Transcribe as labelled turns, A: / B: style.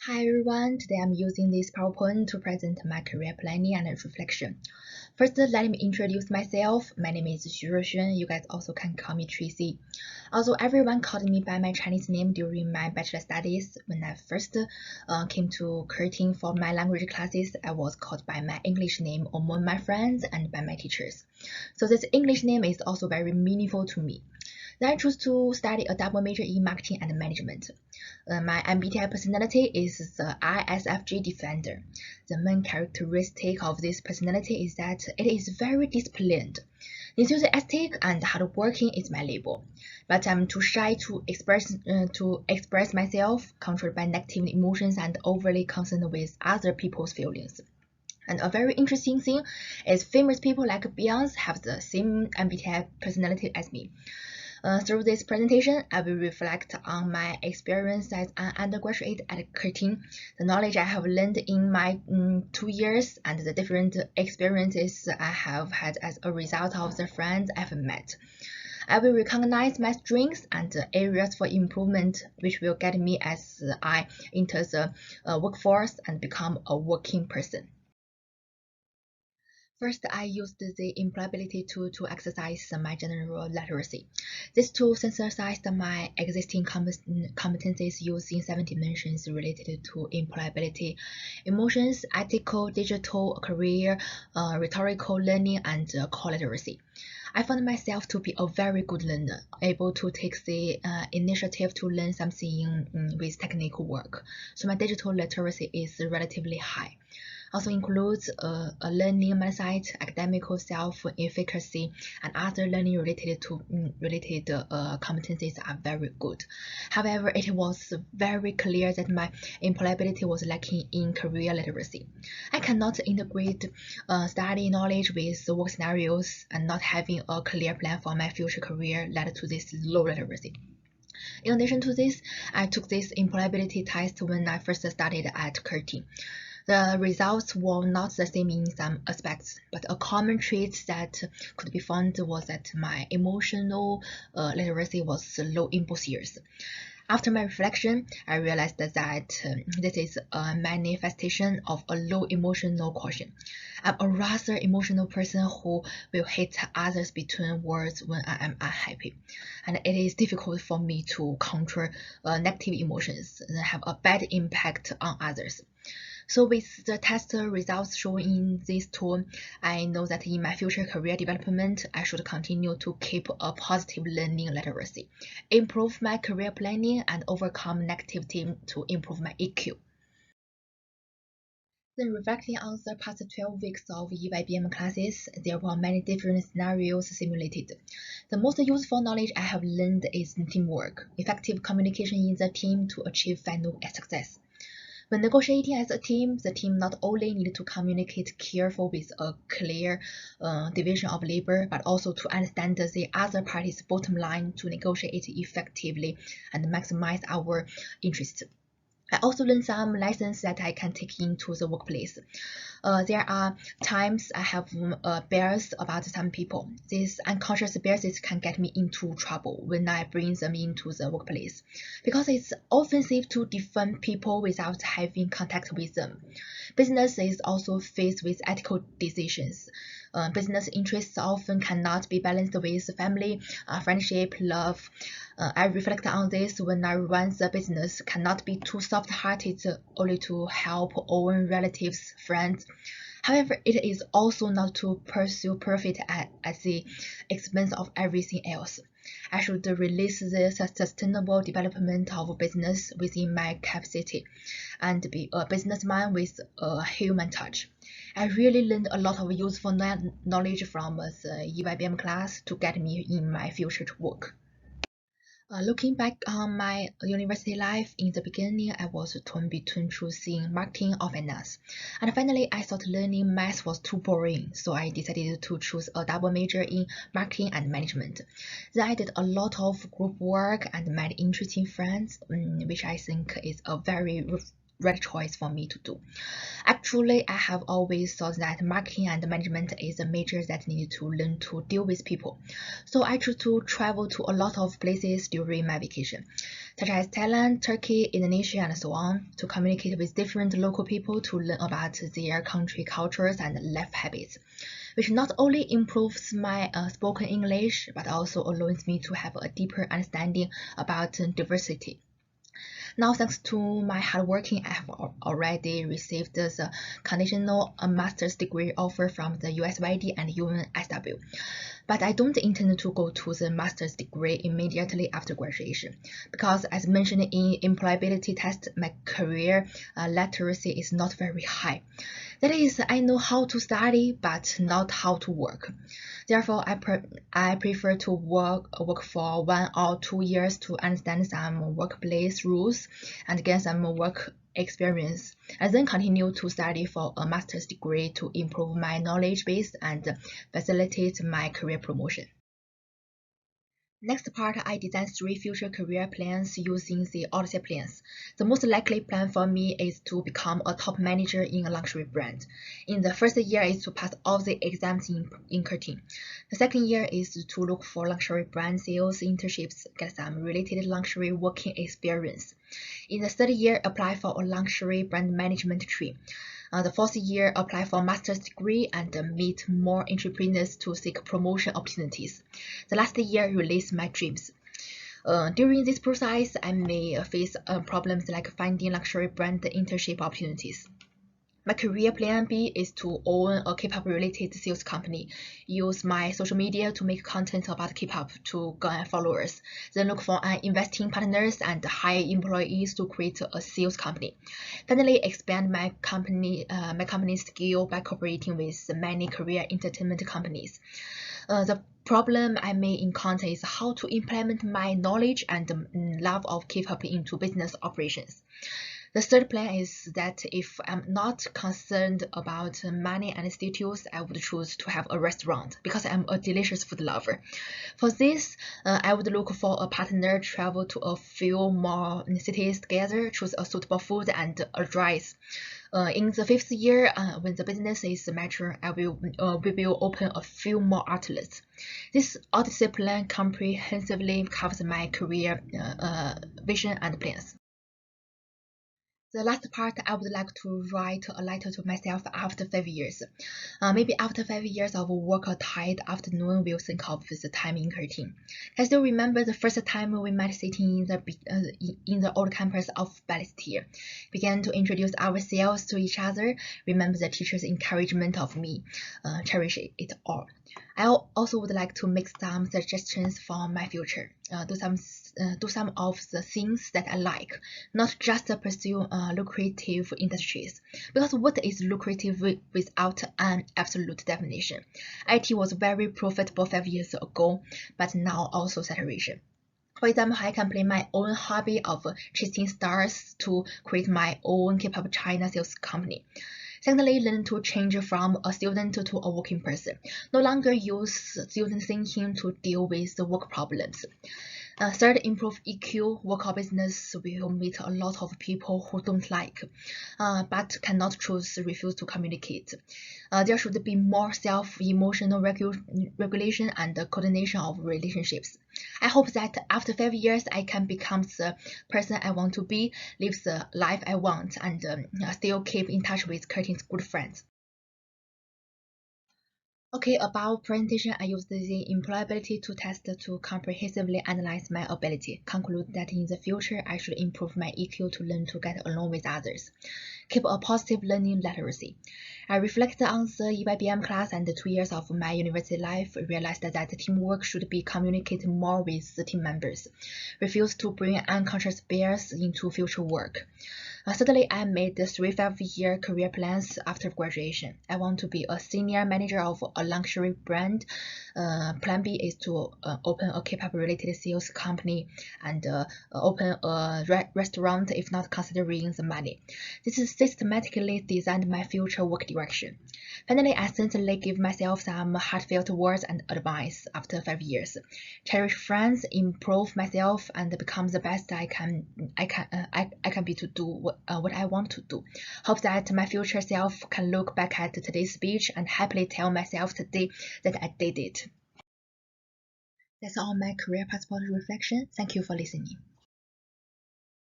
A: Hi everyone, today I'm using this PowerPoint to present my career planning and reflection. First, let me introduce myself. My name is XU RUOXUAN. You guys also can call me Tracy. Also, everyone called me by my Chinese name during my bachelor studies. When I first came to Curtin for my language classes, I was called by my English name among my friends and by my teachers. So this English name is also very meaningful to me. Then I chose to study a double major in marketing and management. My MBTI personality is the ISFJ Defender. The main characteristic of this personality is that it is very disciplined. Enthusiastic and hardworking is my label, but I'm too shy to express myself, controlled by negative emotions and overly concerned with other people's feelings. And a very interesting thing is famous people like Beyonce have the same MBTI personality as me. Through this presentation, I will reflect on my experience as an undergraduate at Curtin, the knowledge I have learned in my 2 years, and the different experiences I have had as a result of the friends I've met. I will recognize my strengths and areas for improvement, which will guide me as I enter the workforce and become a working person. First, I used the employability tool to exercise my general literacy. This tool synthesized my existing competencies using 7 dimensions related to employability: emotions, ethical, digital, career, rhetorical learning, and core literacy. I found myself to be a very good learner, able to take the initiative to learn something with technical work. So my digital literacy is relatively high. Also includes a learning mindset, academical self-efficacy, and other learning related competencies are very good. However, it was very clear that my employability was lacking in career literacy. I cannot integrate study knowledge with work scenarios, and not having a clear plan for my future career led to this low literacy. In addition to this, I took this employability test when I first studied at Curtin. The results were not the same in some aspects, but a common trait that could be found was that my emotional literacy was low in both years. After my reflection, I realized that this is a manifestation of a low emotional quotient. I'm a rather emotional person who will hit others between words when I am unhappy, and it is difficult for me to control negative emotions and have a bad impact on others. So with the test results shown in this tool, I know that in my future career development, I should continue to keep a positive learning literacy, improve my career planning, and overcome negativity to improve my EQ. Then reflecting on the past 12 weeks of EYBM classes, there were many different scenarios simulated. The most useful knowledge I have learned is teamwork, effective communication in the team to achieve final success. When negotiating as a team, the team not only need to communicate carefully with a clear division of labor, but also to understand the other party's bottom line to negotiate effectively and maximize our interests. I also learned some lessons that I can take into the workplace. There are times I have bias about some people. These unconscious biases can get me into trouble when I bring them into the workplace, because it's offensive to defend people without having contact with them. Business is also faced with ethical decisions. Business interests often cannot be balanced with family, friendship, love. I reflect on this when I run the business, cannot be too soft-hearted only to help own relatives, friends. However, it is also not to pursue profit at the expense of everything else. I should release the sustainable development of business within my capacity and be a businessman with a human touch. I really learned a lot of useful knowledge from the EYBM class to get me in my future work. Looking back on my university life, in the beginning, I was torn between choosing marketing or finance. And finally, I thought learning math was too boring, so I decided to choose a double major in marketing and management. Then I did a lot of group work and met interesting friends, which I think is a very right choice for me to do. Actually, I have always thought that marketing and management is a major that needed to learn to deal with people. So I chose to travel to a lot of places during my vacation, such as Thailand, Turkey, Indonesia, and so on, to communicate with different local people to learn about their country cultures and life habits, which not only improves my spoken English, but also allows me to have a deeper understanding about diversity. Now, thanks to my hard working, I have already received the conditional master's degree offer from the USYD and UNSW. But I don't intend to go to the master's degree immediately after graduation, because as mentioned in employability test, my career literacy is not very high. That is, I know how to study, but not how to work. Therefore, I prefer to work for 1 or 2 years to understand some workplace rules and get some work experience, and then continue to study for a master's degree to improve my knowledge base and facilitate my career promotion. Next part, I design 3 future career plans using the Odyssey plans. The most likely plan for me is to become a top manager in a luxury brand. In the first year is to pass all the exams in Curtin. The second year is to look for luxury brand sales internships, get some related luxury working experience. In the third year, apply for a luxury brand management tree. The fourth year, apply for a master's degree and meet more entrepreneurs to seek promotion opportunities. The last year, release my dreams. During this process, I may face problems like finding luxury brand internship opportunities. My career plan B is to own a K-pop related sales company, use my social media to make content about K-pop to gain followers, then look for investing partners and hire employees to create a sales company. Finally, expand my company's scale by cooperating with many career entertainment companies. The problem I may encounter is how to implement my knowledge and love of K-pop into business operations. The third plan is that if I'm not concerned about money and status, I would choose to have a restaurant because I'm a delicious food lover. For this, I would look for a partner, travel to a few more cities together, choose a suitable food and address. In the fifth year, when the business is mature, we will open a few more outlets. This Odyssey plan comprehensively covers my career vision and plans. The last part, I would like to write a letter to myself after 5 years. Maybe after 5 years of work, a tired afternoon will think of the time in Curtin. I still remember the first time we met sitting in the old campus of Balestier, began to introduce ourselves to each other, remember the teacher's encouragement of me, cherish it all. I also would like to make some suggestions for my future. Do some of the things that I like, not just pursue lucrative industries. Because what is lucrative without an absolute definition? IT was very profitable 5 years ago, but now also saturation. For example, I can play my own hobby of chasing stars to create my own K-pop China sales company. Secondly, learn to change from a student to a working person. No longer use student thinking to deal with the work problems. Third, improve EQ. Work or business will meet a lot of people who don't like, but cannot refuse to communicate. There should be more self-emotional regulation and coordination of relationships. I hope that after 5 years, I can become the person I want to be, live the life I want, and still keep in touch with Curtin's good friends. Okay, about presentation, I use the employability test to comprehensively analyze my ability, conclude that in the future I should improve my EQ to learn to get along with others, keep a positive learning literacy. I reflected on the EYBM class and the 2 years of my university life, realized that teamwork should be communicated more with the team members, refused to bring unconscious bias into future work. Thirdly, I made the 3 5-year career plans after graduation. I want to be a senior manager of a luxury brand. Plan B is to open a K-pop related sales company and open a restaurant if not considering the money. This is systematically designed my future work direction. Finally, I sincerely give myself some heartfelt words and advice after 5 years. Cherish friends, improve myself, and become the best I can be to do what I want to do. Hope that my future self can look back at today's speech and happily tell myself today that I did it. That's all my career passport reflection. Thank you for listening.